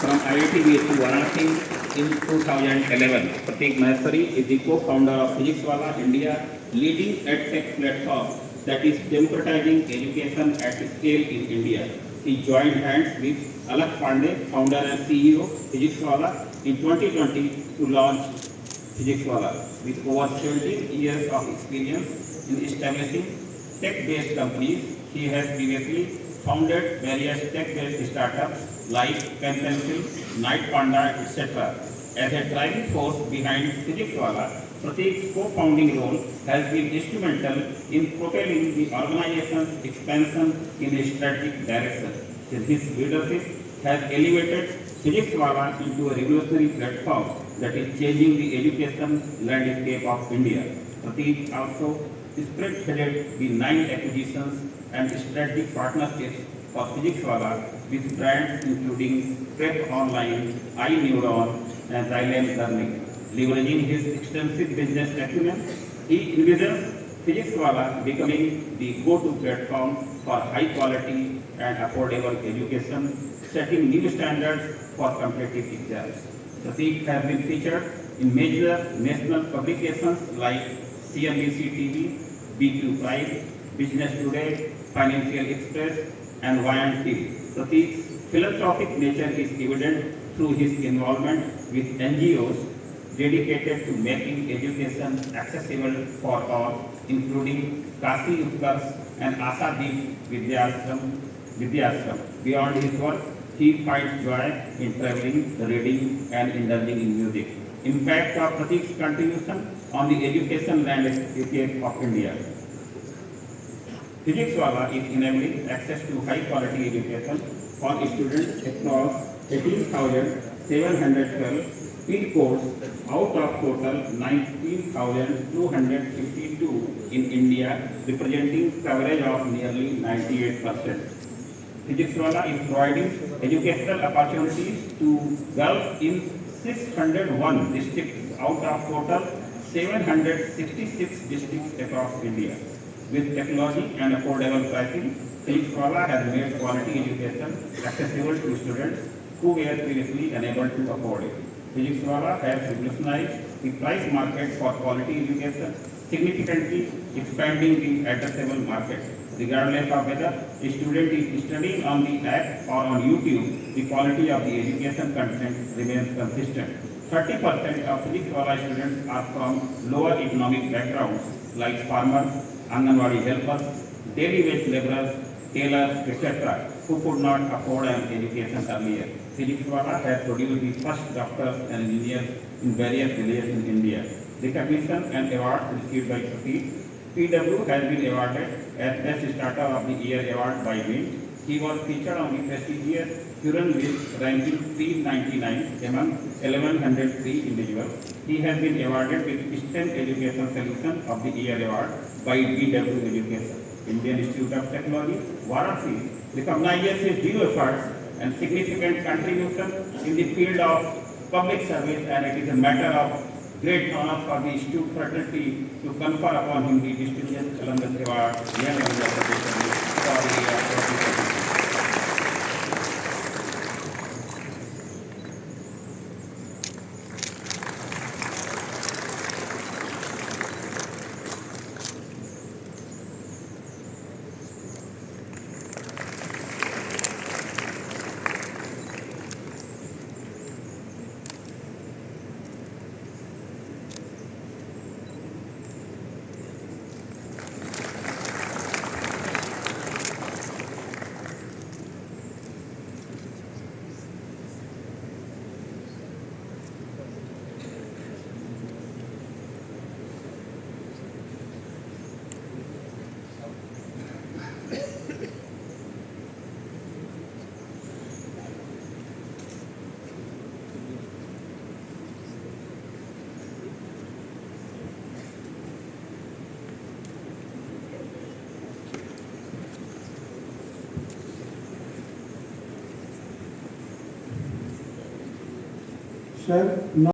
from IIT BSc Varanasi in 2011. Pratik Maheshwari is the co-founder of Physics Wala India, leading edtech platform that is democratizing education at scale in India. He joined hands with Alak Pandey, founder and CEO Physics Wala, in 2020 to launch Physics Wala. With over 17 years of experience in establishing tech-based companies, he has previously founded various tech-based startups like Pen Pencil, Night Panda, etc. As a driving force behind Physics Wala, Pratik's co-founding role has been instrumental in propelling the organization's expansion in a strategic direction. His leadership has elevated Physics Wala into a revolutionary platform that is changing the education landscape of India. Pratik also spearheaded the 9 acquisitions and strategic partnerships for Physics Wala with brands including Prep Online, iNeuron, and Xylem Learning. Leveraging his extensive business acumen, he envisions Physics Wala becoming the go-to platform for high-quality and affordable education, setting new standards for competitive exams. Pratik has been featured in major national publications like CNBC TV, B2 Prime, Business Today, Financial Express, and Viant TV. Pratik's philanthropic nature is evident through his involvement with NGOs dedicated to making education accessible for all, including Kasi Utkarsh and Asadeep Vidyashram. Beyond his work, he finds joy in traveling, reading, and indulging in music. Impact of Pratik's contribution on the education landscape of India. Physics Wala is enabling access to high-quality education for students across 18,712 field courses out of total 19,252 in India, representing coverage of nearly 98%. Physics Wala is providing educational opportunities to girls in 601 districts out of total 766 districts across India. With technology and affordable pricing, Physics Wala has made quality education accessible to students who were previously unable to afford it. Physics Wala has revolutionized the price market for quality education, significantly expanding the addressable market. Regardless of whether a student is studying on the app or on YouTube, the quality of the education content remains consistent. 30% of Physics Wala students are from lower economic backgrounds like farmers, Anganwadi helpers, daily wage laborers, tailors, etc., who could not afford an education earlier. Physics Wala has produced the first doctors and engineers in various villages in India. Recognition and awards received by Pratik. PW has been awarded as Best Startup of the Year award by Mint. He was featured on the prestigious Hurun list, ranking 399 among 1103 individuals. He has been awarded with STEM Education Solution of the Year award by BW Education. Indian Institute of Technology, Varanasi, recognizes his due efforts and significant contribution in the field of public service, and it is a matter of great honor for the institute fraternity to confer upon him the distinguished alumnus award for the Sir,